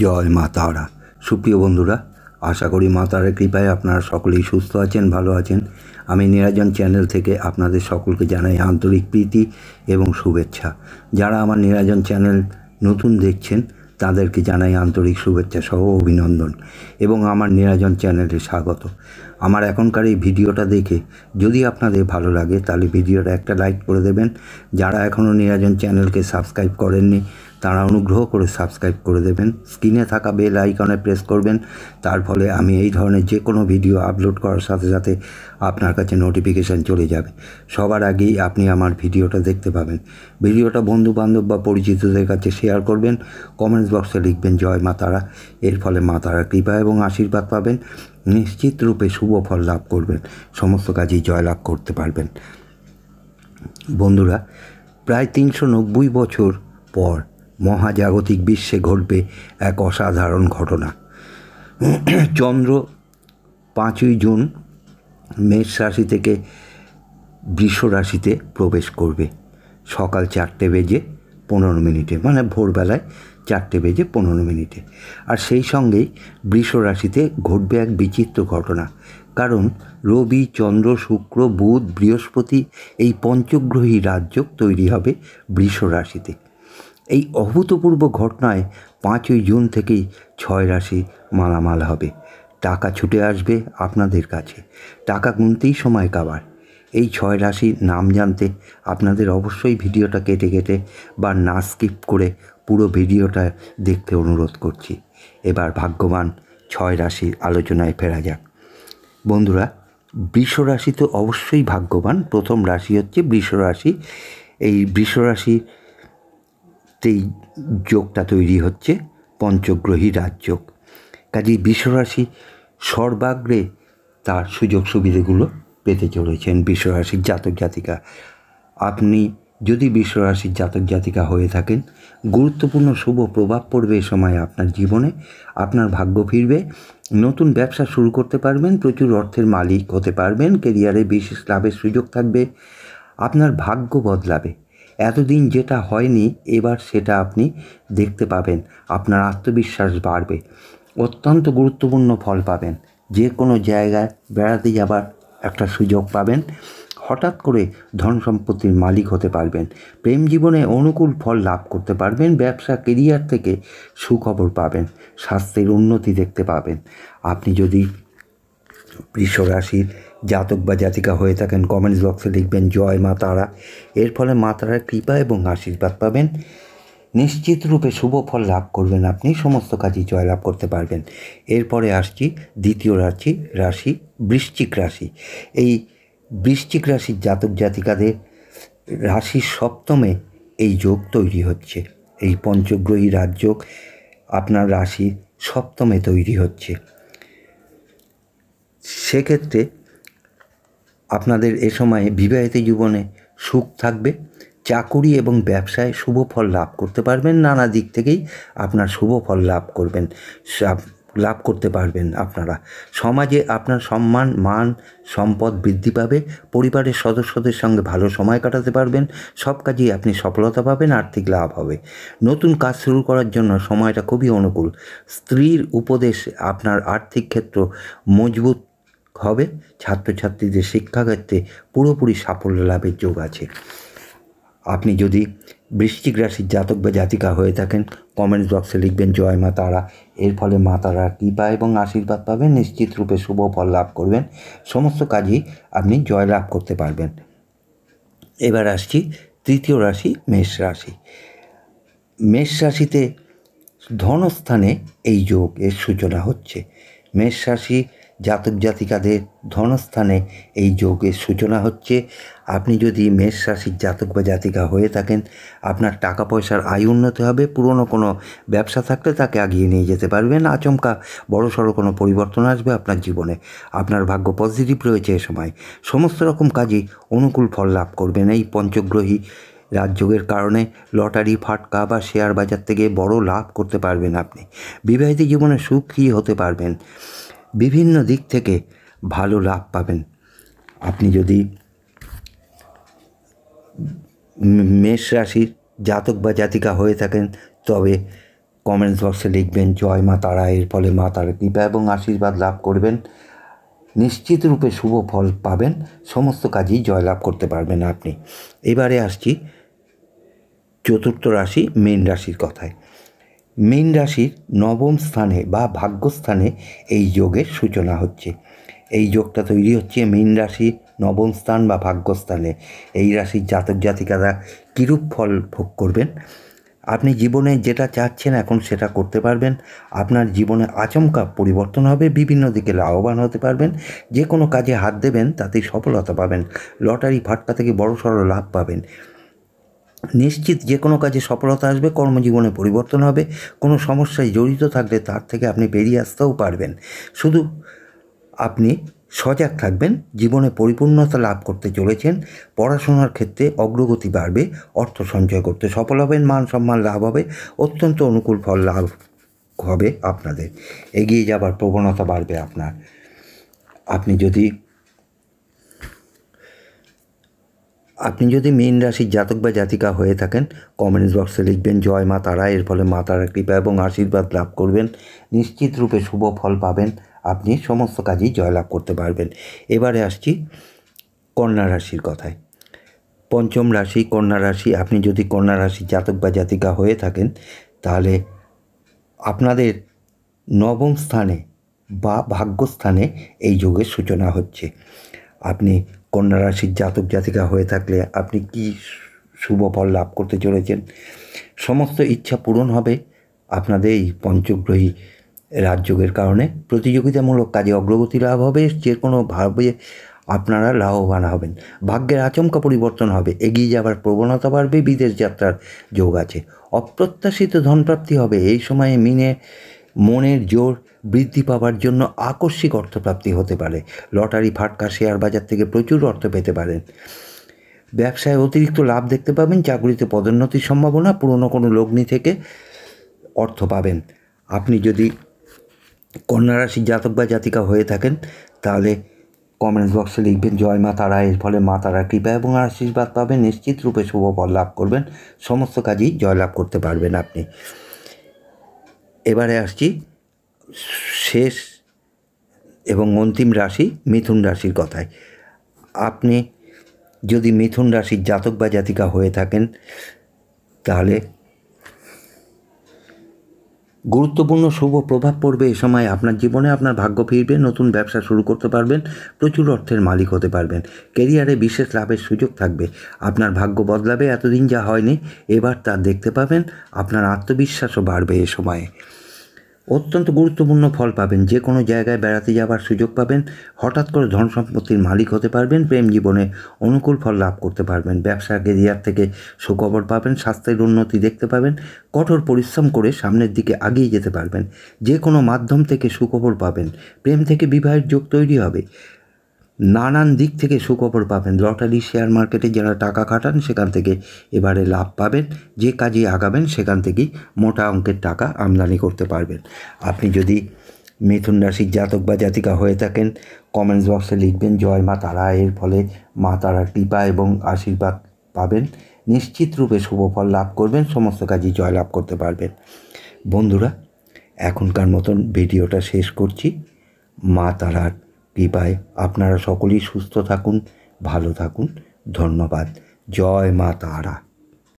জয় মা তারা। সুপ্রিয় বন্ধুরা, আশা করি মা তারার কৃপায় আপনারা সকলেই সুস্থ আছেন, ভালো আছেন। আমি নিরাজন চ্যানেল থেকে আপনাদের সকলকে জানাই আন্তরিক প্রীতি এবং শুভেচ্ছা। যারা আমার নিরাজন চ্যানেল নতুন দেখছেন তাদেরকে জানাই আন্তরিক শুভেচ্ছা সহ অভিনন্দন এবং আমার নিরাজন চ্যানেলে স্বাগত। আমার এখনকার এই ভিডিওটা দেখে যদি আপনাদের ভালো লাগে তাহলে ভিডিওটা একটা লাইক করে দেবেন। যারা এখনও নিরাজন চ্যানেলকে সাবস্ক্রাইব করেননি তারা অনুগ্রহ করে সাবস্ক্রাইব করে দেবেন। স্ক্রিনে থাকা বেল আইকনে প্রেস করবেন, তার ফলে আমি এই ধরনের যে কোনো ভিডিও আপলোড করার সাথে সাথে আপনার কাছে নোটিফিকেশান চলে যাবে। সবার আগেই আপনি আমার ভিডিওটা দেখতে পাবেন। ভিডিওটা বন্ধুবান্ধব বা পরিচিতদের কাছে শেয়ার করবেন, কমেন্টস বক্সে লিখবেন জয় মা তারা। এর ফলে মা তারার কৃপা এবং আশীর্বাদ পাবেন, নিশ্চিত রূপে শুভ ফল লাভ করবেন, সমস্ত কাজেই জয়লাভ করতে পারবেন। বন্ধুরা, প্রায় 390 বছর পর মহাজাগতিক বিশ্বে ঘটবে এক অসাধারণ ঘটনা। চন্দ্র 5ই জুন মেষ রাশি থেকে বৃষ রাশিতে প্রবেশ করবে সকাল 4:15, মানে ভোরবেলায় 4:15। আর সেই সঙ্গেই বৃষ রাশিতে ঘটবে এক বিচিত্র ঘটনা। কারণ রবি, চন্দ্র, শুক্র, বুধ, বৃহস্পতি এই পঞ্চগ্রহী রাজযোগ তৈরি হবে বৃষ রাশিতে। এই অভূতপূর্ব ঘটনায় 5ই জুন থেকেই 6 রাশি মালামাল হবে। টাকা ছুটে আসবে আপনাদের কাছে, টাকা গুনতেই সময় কাবার। এই 6 রাশির নাম জানতে আপনাদের অবশ্যই ভিডিওটা কেটে কেটে বা না স্কিপ করে পুরো ভিডিওটা দেখতে অনুরোধ করছি। এবার ভাগ্যবান 6 রাশির আলোচনায় ফেরা যাক। বন্ধুরা, বৃষ রাশি তো অবশ্যই ভাগ্যবান। প্রথম রাশি হচ্ছে বৃষ রাশি। এই বৃষ রাশিতেই যোগটা তৈরি হচ্ছে পঞ্চগ্রহী রাজযোগ। কাজেই বৃষ রাশি সর্বাগ্রে তার সুযোগ সুবিধাগুলো পেতে চলেছেন বৃষ রাশির জাতক জাতিকা। আপনি যদি বৃষ রাশির জাতক জাতিকা হয়ে থাকেন, গুরুত্বপূর্ণ শুভ প্রভাব পড়বে এ সময় আপনার জীবনে। আপনার ভাগ্য ফিরবে, নতুন ব্যবসা শুরু করতে পারবেন, প্রচুর অর্থের মালিক হতে পারবেন, কেরিয়ারে বিশেষ লাভের সুযোগ থাকবে, আপনার ভাগ্য বদলাবে। এতদিন যেটা হয়নি এবার সেটা আপনি দেখতে পাবেন, আপনার আত্মবিশ্বাস বাড়বে, অত্যন্ত গুরুত্বপূর্ণ ফল পাবেন। যে কোনো জায়গায় বেড়াতে যাবার একটা সুযোগ পাবেন, হঠাৎ করে ধন সম্পত্তির মালিক হতে পারবেন, প্রেম জীবনে অনুকূল ফল লাভ করতে পারবেন, ব্যবসা কেরিয়ার থেকে সুখবর পাবেন, স্বাস্থ্যের উন্নতি দেখতে পাবেন। আপনি যদি বৃষ রাশির জাতক বা জাতিকা হয়ে থাকেন, কমেন্টস বক্সে লিখবেন জয় মা তারা। এর ফলে মা তারার কৃপা এবং আশীর্বাদ পাবেন, নিশ্চিত রূপে শুভ ফল লাভ করবেন, আপনি সমস্ত কাজই জয়লাভ করতে পারবেন। এরপরে আসছি দ্বিতীয় রাশি বৃশ্চিক রাশি। এই বৃশ্চিক রাশির জাতক জাতিকাদের রাশির সপ্তমে এই যোগ তৈরি হচ্ছে। এই পঞ্চগ্রহী রাজযোগ আপনার রাশির সপ্তমে তৈরি হচ্ছে। সেক্ষেত্রে আপনাদের এ সময়ে বিবাহিত জীবনে সুখ থাকবে, চাকুরি এবং ব্যবসায় শুভ ফল লাভ করতে পারবেন, নানা দিক থেকেই আপনার শুভ ফল লাভ করতে পারবেন। আপনারা সমাজে আপনার সম্মান, মান, সম্পদ বৃদ্ধি পাবে, পরিবারের সদস্যদের সঙ্গে ভালো সময় কাটাতে পারবেন, সব কাজেই আপনি সফলতা পাবেন, আর্থিক লাভ হবে। নতুন কাজ শুরু করার জন্য সময়টা খুবই অনুকূল। স্ত্রীর উপদেশ আপনার আর্থিক ক্ষেত্র মজবুত হবে। ছাত্রছাত্রীদের শিক্ষাক্ষেত্রে পুরোপুরি সাফল্য লাভের যোগ আছে। আপনি যদি বৃশ্চিক রাশির জাতক বা জাতিকা হয়ে থাকেন, কমেন্টস বক্সে লিখবেন জয় মা তারা। এর ফলে মা তারার কৃপা এবং আশীর্বাদ পাবেন, নিশ্চিত রূপে শুভ ফল লাভ করবেন, সমস্ত কাজেই আপনি জয় লাভ করতে পারবেন। এবার আসছি তৃতীয় রাশি মেষ রাশি। মেষ রাশিতে ধনস্থানে এই যোগের সূচনা হচ্ছে। মেষ রাশি জাতক জাতিকাদের ধনস্থানে এই যোগের সূচনা হচ্ছে। আপনি যদি মেষ রাশির জাতক বা জাতিকা হয়ে থাকেন, আপনার টাকা পয়সার আয় উন্নতি হবে, পুরনো কোনো ব্যবসা থাকলে তাকে এগিয়ে নিয়ে যেতে পারবেন, আচমকা বড়সড় কোনো পরিবর্তন আসবে আপনার জীবনে, আপনার ভাগ্য পজিটিভ রয়েছে এ সময়, সমস্ত রকম কাজেই অনুকূল ফল লাভ করবেন। এই পঞ্চগ্রহী রাজযোগের কারণে লটারি, ফাটকা বা শেয়ার বাজার থেকে বড় লাভ করতে পারবেন আপনি। বিবাহিত জীবনে সুখী হতে পারবেন, বিভিন্ন দিক থেকে ভালো লাভ পাবেন। আপনি যদি মেষ রাশির জাতক বা জাতিকা হয়ে থাকেন তবে কমেন্টস বক্সে লিখবেন জয় মা তারা, এর ফলে মা তারা কৃপা এবং আশীর্বাদ লাভ করবেন, নিশ্চিত রূপে শুভ ফল পাবেন, সমস্ত কাজেই জয়লাভ করতে পারবেন আপনি। এবারে আসছি চতুর্থ রাশি মীন রাশির কথায়। মীন রাশির নবম স্থানে বা ভাগ্যস্থানে এই যোগের সূচনা হচ্ছে। এই যোগটা তৈরি হচ্ছে মীন রাশি নবম স্থান বা ভাগ্যস্থানে। এই রাশির জাতক জাতিকারা কীরূপ ফল ভোগ করবেন? আপনি জীবনে যেটা চাচ্ছেন এখন সেটা করতে পারবেন। আপনার জীবনে আচমকা পরিবর্তন হবে, বিভিন্ন দিকে লাভবান হতে পারবেন। যে কোনো কাজে হাত দেবেন তাতেই সফলতা পাবেন। লটারি ফাটকা থেকে বড়সড় লাভ পাবেন। নিশ্চিত যে কোনো কাজে সফলতা আসবে, কর্মজীবনে পরিবর্তন হবে। কোনো সমস্যায় জড়িত থাকলে তার থেকে আপনি বেরিয়ে আসতেও পারবেন। শুধু আপনি সজাগ থাকবেন। জীবনে পরিপূর্ণতা লাভ করতে চলেছেন। পড়াশোনার ক্ষেত্রে অগ্রগতি বাড়বে, অর্থ সঞ্চয় করতে সফল হবেন, মান সম্মান লাভ হবে, অত্যন্ত অনুকূল ফল লাভ হবে আপনাদের। এগিয়ে যাবার প্রবণতা বাড়বে আপনার। আপনি যদি মীন রাশির জাতক বা জাতিকা হয়ে থাকেন, কমেন্টস বক্সে লিখবেন জয় মা তারা, এর ফলে মা তারার কৃপা এবং আশীর্বাদ লাভ করবেন, নিশ্চিত রূপে শুভ ফল পাবেন, আপনি সমস্ত কাজেই জয়লাভ করতে পারবেন। এবারে আসছি কন্যা রাশির কথায়। পঞ্চম রাশি কন্যা রাশি। আপনি যদি কন্যা রাশির জাতক বা জাতিকা হয়ে থাকেন তাহলে আপনাদের নবম স্থানে বা ভাগ্যস্থানে এই যোগের সূচনা হচ্ছে। আপনি কন্যা রাশির জাতক জাতিকা হয়ে থাকলে আপনি কি শুভ ফল লাভ করতে চলেছেন? সমস্ত ইচ্ছা পূরণ হবে আপনাদের এই পঞ্চগ্রহী রাজযোগের কারণে। প্রতিযোগিতামূলক কাজে অগ্রগতি লাভ হবে, যে কোনোভাবে আপনারা লাভবান হবেন। ভাগ্যের আচমকা পরিবর্তন হবে, এগিয়ে যাবার প্রবণতা বাড়বে, বিদেশ যাত্রার যোগ আছে, অপ্রত্যাশিত ধনপ্রাপ্তি হবে। এই সময়ে মনের জোর বৃদ্ধি পাওয়ার জন্য আকস্মিক অর্থপ্রাপ্তি হতে পারে। লটারি ফাটকা শেয়ার বাজার থেকে প্রচুর অর্থ পেতে পারেন। ব্যবসায় অতিরিক্ত লাভ দেখতে পাবেন। চাকরিতে পদোন্নতির সম্ভাবনা, পুরনো কোনো লগ্নি থেকে অর্থ পাবেন। আপনি যদি কন্যা রাশির জাতক বা জাতিকা হয়ে থাকেন তাহলে কমেন্টস বক্সে লিখবেন জয় মা তারা, এর ফলে মা তারার কৃপা এবং আশীর্বাদ পাবেন, নিশ্চিত রূপে শুভ ফল লাভ করবেন, সমস্ত কাজেই জয়লাভ করতে পারবেন আপনি। এবারে আসছি শেষ এবং অন্তিম রাশি মিথুন রাশির কথায়। আপনি যদি মিথুন রাশির জাতক বা জাতিকা হয়ে থাকেন তাহলে গুরুত্বপূর্ণ শুভ প্রভাব পড়বে এ সময় আপনার জীবনে। আপনার ভাগ্য ফিরবে, নতুন ব্যবসা শুরু করতে পারবেন, প্রচুর অর্থের মালিক হতে পারবেন, ক্যারিয়ারে বিশেষ লাভের সুযোগ থাকবে, আপনার ভাগ্য বদলাবে, এতদিন যা হয়নি এবার তা দেখতে পাবেন, আপনার আত্মবিশ্বাসও বাড়বে এ সময়ে। অত্যন্ত গুরুত্বপূর্ণ ফল পাবেন, যে কোনো জায়গায় বেড়াতে যাবার সুযোগ পাবেন, হঠাৎ করে ধন সম্পত্তির মালিক হতে পারবেন, প্রেম জীবনে অনুকূল ফল লাভ করতে পারবেন, ব্যবসা ক্যারিয়ার থেকে সুখবর পাবেন, স্বাস্থ্যের উন্নতি দেখতে পাবেন, কঠোর পরিশ্রম করে সামনের দিকে এগিয়ে যেতে পারবেন, যে কোনো মাধ্যম থেকে সুখবর পাবেন, প্রেম থেকে বিবাহের যোগ তৈরি হবে, নানান দিক থেকে সুখবর পাবেন, লটারি শেয়ার মার্কেটে যারা টাকা খাটান সেখান থেকে এবারে লাভ পাবেন, যে কাজে আগাবেন সেখান থেকেই মোটা অঙ্কের টাকা আমদানি করতে পারবেন। আপনি যদি মিথুন রাশির জাতক বা জাতিকা হয়ে থাকেন কমেন্টস বক্সে লিখবেন জয় মা তারা, এর ফলে মা তারার কৃপা এবং আশীর্বাদ পাবেন, নিশ্চিত রূপে শুভ ফল লাভ করবেন, সমস্ত কাজই জয়লাভ করতে পারবেন। বন্ধুরা, এখনকার মতন ভিডিওটা শেষ করছি। মা তারার কৃপায় আপনারা সকলেই সুস্থ থাকুন, ভালো থাকুন। ধন্যবাদ। জয় মা তারা।